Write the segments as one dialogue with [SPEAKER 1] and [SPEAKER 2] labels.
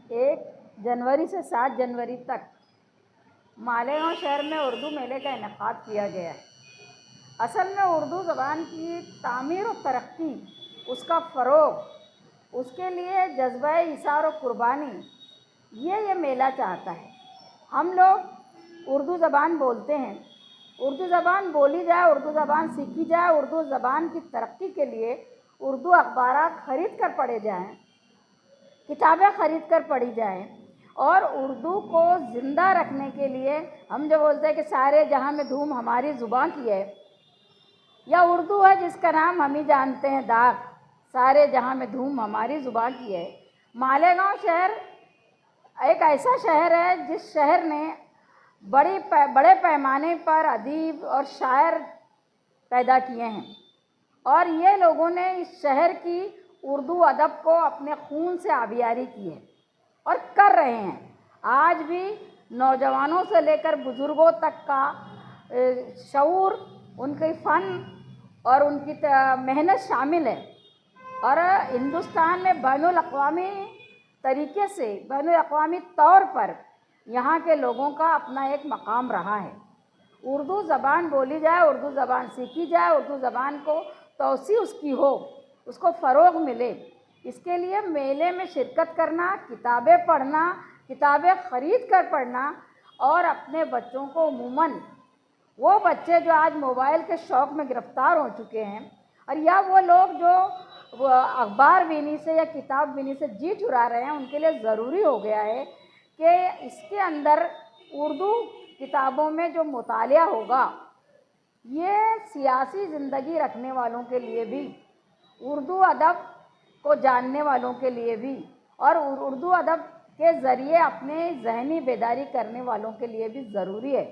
[SPEAKER 1] 1 जनवरी से 7 जनवरी तक मालेगांव शहर में उर्दू मेले का इनेकाद किया गया है। असल में उर्दू ज़बान की तामीर और तरक्की, उसका फ़रोग़, उसके लिए जज्बा इसार और कुर्बानी, ये मेला चाहता है। हम लोग उर्दू ज़बान बोलते हैं, उर्दू ज़बान बोली जाए, उर्दू ज़बान सीखी जाए, उर्दू ज़बान की तरक्की के लिए उर्दू अखबारात ख़रीद कर पढ़े जाएँ, किताबें ख़रीद कर पढ़ी जाएँ, और उर्दू को ज़िंदा रखने के लिए हम जो बोलते हैं कि सारे जहाँ में धूम हमारी ज़ुबान की है, या उर्दू है जिसका नाम हम ही जानते हैं दाग, सारे जहाँ में धूम हमारी ज़ुबान की है। मालेगांव शहर एक ऐसा शहर है जिस शहर ने बड़े पैमाने पर अदीब और शायर पैदा किए हैं, और ये लोगों ने इस शहर की उर्दू अदब को अपने खून से आबियारी की है और कर रहे हैं। आज भी नौजवानों से लेकर बुज़ुर्गों तक का शऊर, उनके फ़न और उनकी मेहनत शामिल है, और हिंदुस्तान में बैनुल-अक़वामी तरीके से, बैनुल-अक़वामी तौर पर यहाँ के लोगों का अपना एक मकाम रहा है। उर्दू ज़बान बोली जाए, उर्दू ज़बान सीखी जाए, उर्दू ज़बान को तौसी उसकी हो, उसको फ़रोग़ मिले, इसके लिए मेले में शिरकत करना, किताबें पढ़ना, किताबें ख़रीद कर पढ़ना, और अपने बच्चों को उमूमन वो बच्चे जो आज मोबाइल के शौक़ में गिरफ़्तार हो चुके हैं, और या वो लोग जो वो अखबार बीनी से या किताब बीनी से जी चुरा रहे हैं, उनके लिए ज़रूरी हो गया है कि इसके अंदर उर्दू किताबों में जो मुतालिया होगा, ये सियासी ज़िंदगी रखने वालों के लिए भी, उर्दू अदब को जानने वालों के लिए भी, और उर्दू अदब के ज़रिए अपने ज़हनी बेदारी करने वालों के लिए भी ज़रूरी है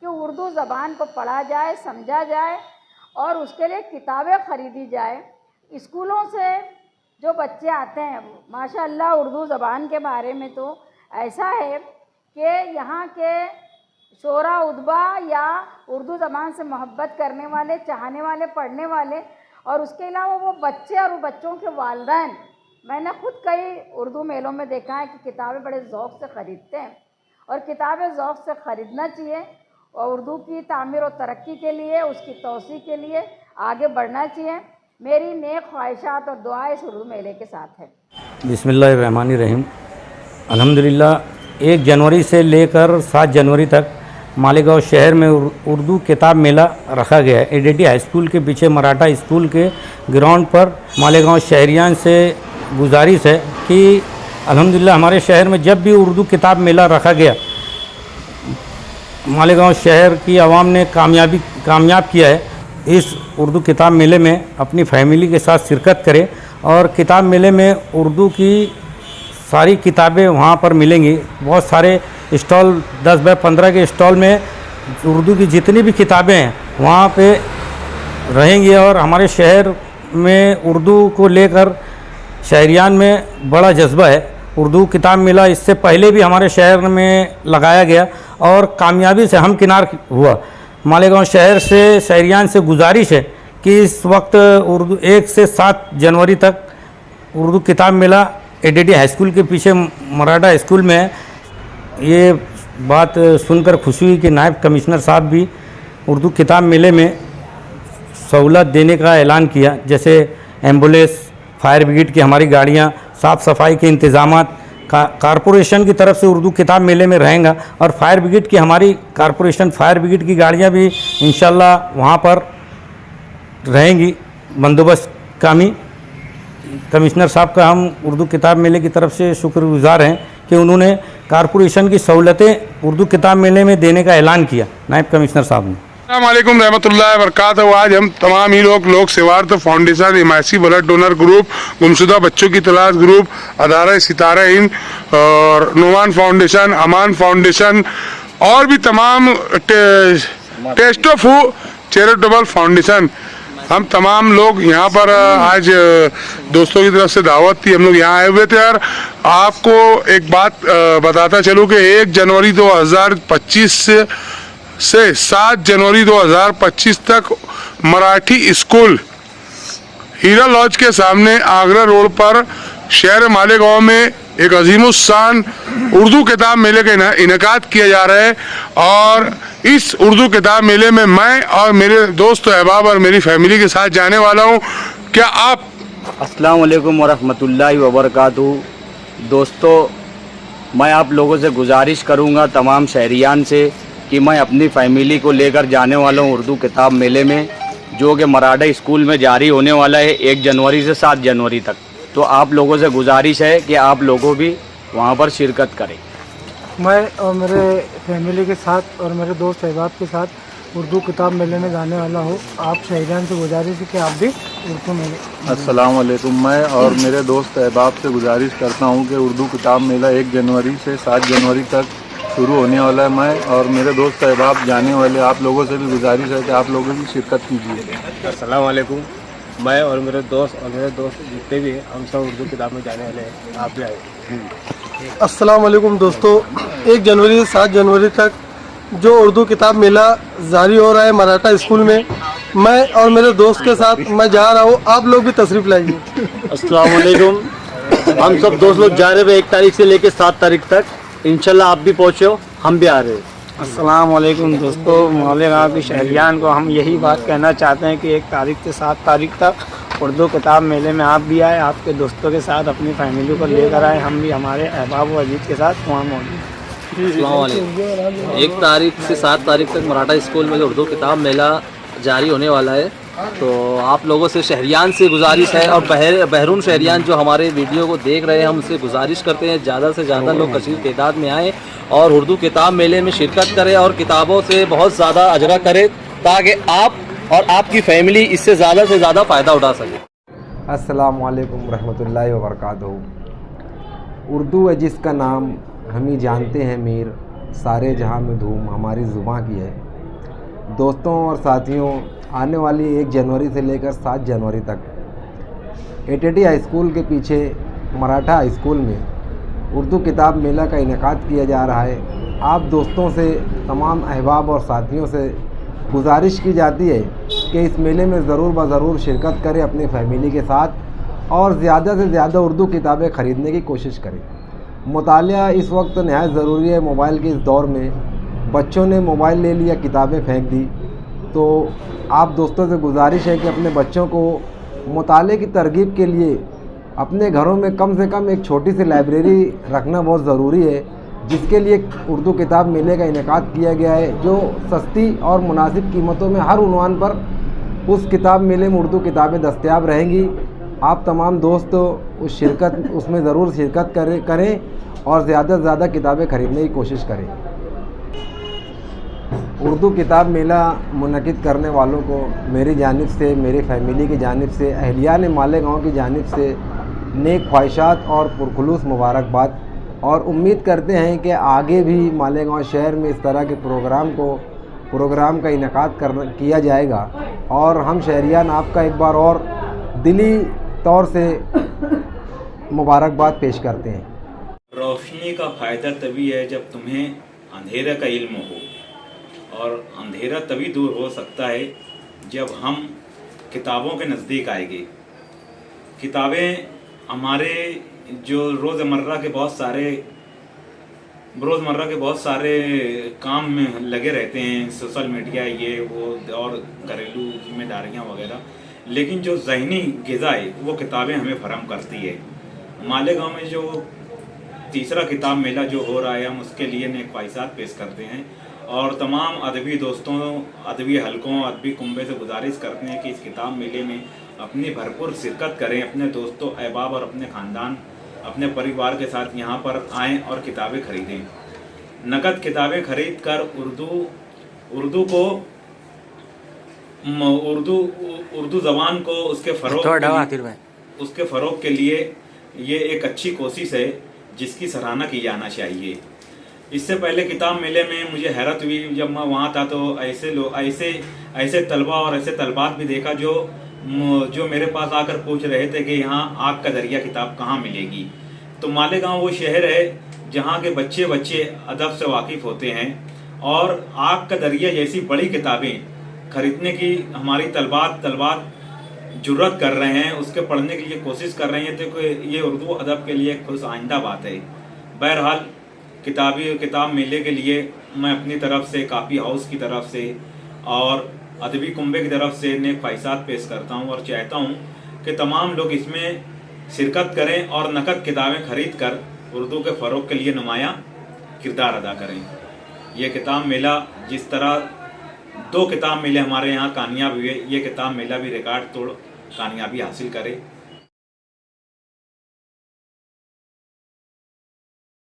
[SPEAKER 1] कि उर्दू ज़बान को पढ़ा जाए, समझा जाए, और उसके लिए किताबें ख़रीदी जाए। स्कूलों से जो बच्चे आते हैं, माशाअल्लाह उर्दू ज़बान के बारे में तो ऐसा है कि यहाँ के शोरा उदबा या उर्दू ज़बान से मोहब्बत करने वाले, चाहने वाले, पढ़ने वाले, और उसके अलावा वो बच्चे और वो बच्चों के वालिदैन, मैंने ख़ुद कई उर्दू मेलों में देखा है कि किताबें बड़े ज़ौक़ से ख़रीदते हैं, और किताबें ज़ौक़ से ख़रीदना चाहिए, और उर्दू की तामीर और तरक्की के लिए, उसकी तौसी के लिए आगे बढ़ना चाहिए। मेरी नेक ख्वाहिशात और दुआएं इस उर्दू मेले के साथ है।
[SPEAKER 2] बिस्मिल्लाहिर्रहमानिर्रहीम। अल्हम्दुलिल्लाह 1 जनवरी से लेकर 7 जनवरी तक मालेगांव शहर में उर्दू किताब मेला रखा गया है। एडीटी हाई स्कूल के पीछे मराठा स्कूल के ग्राउंड पर मालेगांव शहरियान से गुजारिश है कि अल्हम्दुलिल्लाह हमारे शहर में जब भी उर्दू किताब मेला रखा गया, मालेगांव शहर की आवाम ने कामयाब किया है। इस उर्दू किताब मेले में अपनी फैमिली के साथ शिरकत करें, और किताब मेले में उर्दू की सारी किताबें वहाँ पर मिलेंगी। बहुत सारे स्टॉल, 10 बाय 15 के स्टॉल में उर्दू की जितनी भी किताबें हैं वहाँ पे रहेंगी, और हमारे शहर में उर्दू को लेकर शहरियान में बड़ा जज्बा है। उर्दू किताब मेला इससे पहले भी हमारे शहर में लगाया गया और कामयाबी से हमकिनार हुआ। मालेगांव शहर से शहरियान से गुजारिश है कि इस वक्त उर्दू 1 से 7 जनवरी तक उर्दू किताब मेला एडीटी हाई स्कूल के पीछे मराठा स्कूल में है। ये बात सुनकर खुशी हुई कि नायब कमिश्नर साहब भी उर्दू किताब मेले में सहूलत देने का ऐलान किया, जैसे एम्बुलेंस, फायर ब्रिगेड की हमारी गाड़ियाँ, साफ़ सफाई के इंतज़ामात कारपोरेशन की तरफ से उर्दू किताब मेले में रहेगा, और फायर ब्रिगेड की हमारी कारपोरेशन फायर ब्रिगेड की गाड़ियाँ भी इंशाल्लाह वहाँ पर रहेंगी बंदोबस्त कामी। कमिश्नर साहब का हम उर्दू किताब मेले की तरफ से शुक्रगुजार हैं कि उन्होंने कारपोरेशन की सहूलतें उर्दू किताब मेले में देने का ऐलान किया, नायब कमिश्नर साहब ने।
[SPEAKER 3] अस्सलामुअलैकुम रहमतुल्लाहि व बरकातहू। आज हम तमाम ही लोग सेवार्थ फाउंडेशन, हिमायती ब्लड डोनर ग्रुप, गुमशुदा बच्चों की तलाश ग्रुप, अदारा सितारा हिंद और नुमान फाउंडेशन, अमान फाउंडेशन और भी तमाम टेस्ट ऑफ चैरिटेबल फाउंडेशन, हम तमाम लोग यहाँ पर आज दोस्तों की तरफ से दावत थी, हम लोग यहाँ आए हुए थे। यार आपको एक बात बताता चलूँ कि 1 जनवरी 2025 से 7 जनवरी 2025 तक मराठी स्कूल हीरा लॉज के सामने आगरा रोड पर शहर मालेगांव में एक अजीमुस्शान उर्दू किताब मेले का इनेकाद किया जा रहा है। और इस उर्दू किताब मेले में मैं और मेरे दोस्त अहबाब और मेरी फैमिली के साथ जाने वाला हूँ। क्या आप
[SPEAKER 4] अस्सलाम वालेकुम वरहमतुल्लाहि वबरकातुहू। दोस्तों, मैं आप लोगों से गुजारिश करूंगा तमाम शहरियान से कि मैं अपनी फैमिली को लेकर जाने वाला हूं उर्दू किताब मेले में, जो कि मराठा स्कूल में जारी होने वाला है 1 जनवरी से 7 जनवरी तक। तो आप लोगों से गुजारिश है कि आप लोगों भी वहां पर शिरकत करें।
[SPEAKER 5] मैं और मेरे फैमिली के साथ और मेरे दोस्त अहबाब के साथ उर्दू किताब मेले में जाने वाला हूँ। आप शहरियान से गुजारिश है कि आप भी उर्दू मेले।
[SPEAKER 6] अस्सलाम वालेकुम। मैं और मेरे दोस्त अहबाब से गुजारिश करता हूँ कि उर्दू किताब मेला 1 जनवरी से 7 जनवरी तक शुरू होने वाला है। मैं और मेरे दोस्त अहबाब जाने वाले, आप लोगों से भी गुजारिश है कि आप लोगों की शिरकत कीजिए।
[SPEAKER 7] अस्सलाम वालेकुम। मैं और मेरे दोस्त जितने भी हैं, हम सब उर्दू किताब में जाने वाले हैं, आप भी आए।
[SPEAKER 5] अस्सलाम वालेकुम दोस्तों, 1 जनवरी से 7 जनवरी तक जो उर्दू किताब मेला जारी हो रहा है मराठा स्कूल में, मैं और मेरे दोस्त के साथ मैं जा रहा हूँ। आप लोग भी तशरीफ़ लाइए।
[SPEAKER 4] अस्सलाम वालेकुम। हम सब दोस्त लोग जा रहे हैं 1 तारीख से लेकर 7 तारीख तक। इंशाल्लाह आप भी पहुँचे हो, हम भी आ रहे हैं।
[SPEAKER 7] अस्सलाम वालेकुम दोस्तों, मालेगांव की शहरियान को हम यही बात कहना चाहते हैं कि 1 तारीख से 7 तारीख तक उर्दू किताब मेले में आप भी आए, आपके दोस्तों के साथ अपनी फैमिली को लेकर आए। हम भी हमारे अहबाब व अजीज के साथ वहाँ मौजूद हैं।
[SPEAKER 8] 1 तारीख से 7 तारीख तक मराठा स्कूल में जो उर्दू किताब मेला जारी होने वाला है, तो आप लोगों से शहरियान से गुजारिश है और बहरून शहरियान जो हमारे वीडियो को देख रहे हैं, हम उनसे गुजारिश करते हैं ज़्यादा से ज़्यादा लोग कसीर तादाद में आएँ और उर्दू किताब मेले में शिरकत करें और किताबों से बहुत ज़्यादा अजरा करें, ताकि आप और आपकी फैमिली इससे ज़्यादा से ज़्यादा फ़ायदा उठा सकें।
[SPEAKER 9] अस्सलाम वालेकुम रहमतुल्लाहि व बरकातहू। उर्दू है जिसका नाम हम ही जानते हैं मीर, सारे जहां में धूम हमारी ज़ुबां की है। दोस्तों और साथियों, आने वाली 1 जनवरी से लेकर 7 जनवरी तक एटीटी हाई स्कूल के पीछे मराठा हाई स्कूल में उर्दू किताब मेला का इनेकाद किया जा रहा है। आप दोस्तों से, तमाम अहबाब और साथियों से गुजारिश की जाती है कि इस मेले में ज़रूर ज़रूर शिरकत करें अपनी फैमिली के साथ और ज़्यादा से ज़्यादा उर्दू किताबें ख़रीदने की कोशिश करें। मुतालिया इस वक्त नहायत ज़रूरी है। मोबाइल के इस दौर में बच्चों ने मोबाइल ले लिया, किताबें फेंक दी। तो आप दोस्तों से गुजारिश है कि अपने बच्चों को मुताले की तरगीब के लिए अपने घरों में कम से कम एक छोटी सी लाइब्रेरी रखना बहुत ज़रूरी है, जिसके लिए उर्दू किताब मेले का इनेकाद किया गया है, जो सस्ती और मुनासिब कीमतों में हर उन्वान पर उस किताब मेले में उर्दू किताबें दस्तयाब रहेंगी। आप तमाम दोस्त उसमें ज़रूर शिरकत करें और ज़्यादा से ज़्यादा किताबें ख़रीदने की कोशिश करें। उर्दू किताब मेला मुनक़िद करने वालों को मेरी जानिब से, मेरी फैमिली की जानिब से, अहलियान मालेगांव की जानिब से नेक ख्वाहिशात और पुरखुलूस मुबारकबाद, और उम्मीद करते हैं कि आगे भी मालेगांव शहर में इस तरह के प्रोग्राम का इनेकाद किया जाएगा। और हम शहरियान आपका एक बार और दिली तौर से मुबारकबाद पेश करते हैं।
[SPEAKER 10] रोशनी का फ़ायदा तभी है जब तुम्हें अंधेरे का इल्म हो, और अंधेरा तभी दूर हो सकता है जब हम किताबों के नज़दीक आएंगे। किताबें हमारे जो रोज़मर्रा के बहुत सारे काम में लगे रहते हैं, सोशल मीडिया, ये वो और घरेलू जिम्मेदारियाँ वगैरह, लेकिन जो ज़हनी ग़िज़ा है वो किताबें हमें फराहम करती है। मालेगांव में जो 3रा किताब मेला जो हो रहा है, हम उसके लिए नेक ख्वाहिशात पेश करते हैं और तमाम अदबी दोस्तों, अदबी हलकों, अदबी कुंबे से गुजारिश करते हैं कि इस किताब मेले में अपनी भरपूर शिरकत करें, अपने दोस्तों, अहबाब और अपने ख़ानदान, अपने परिवार के साथ यहाँ पर आएँ और किताबें ख़रीदें। नकद किताबें ख़रीद कर उर्दू ज़बान को उसके फ़रोग़ के लिए ये एक अच्छी कोशिश है जिसकी सराहना की जाना चाहिए। इससे पहले किताब मेले में मुझे हैरत हुई जब मैं वहाँ था, तो ऐसे तलबा और ऐसे तलबात भी देखा जो मेरे पास आकर पूछ रहे थे कि यहाँ आग का दरिया किताब कहाँ मिलेगी। तो मालेगांव वो शहर है जहाँ के बच्चे अदब से वाकिफ़ होते हैं और आग का दरिया जैसी बड़ी किताबें ख़रीदने की हमारी तलबात जुर्रत कर रहे हैं, उसके पढ़ने के लिए कोशिश कर रहे हैं, तो ये उर्दू अदब के लिए खुश आइंदा बात है। बहरहाल किताब मेले के लिए मैं अपनी तरफ से, काफ़ी हाउस की तरफ से और अदबी कुंबे की तरफ से नेक ख्वाहिशात पेश करता हूँ और चाहता हूँ कि तमाम लोग इसमें शिरकत करें और नकद किताबें खरीद कर उर्दू के फ़रोग के लिए नुमायाँ किरदार अदा करें। ये किताब मेला जिस तरह 2 किताब मेले हमारे यहाँ कामयाब हुए, ये किताब मेला भी रिकॉर्ड तोड़ कामयाबी हासिल करे।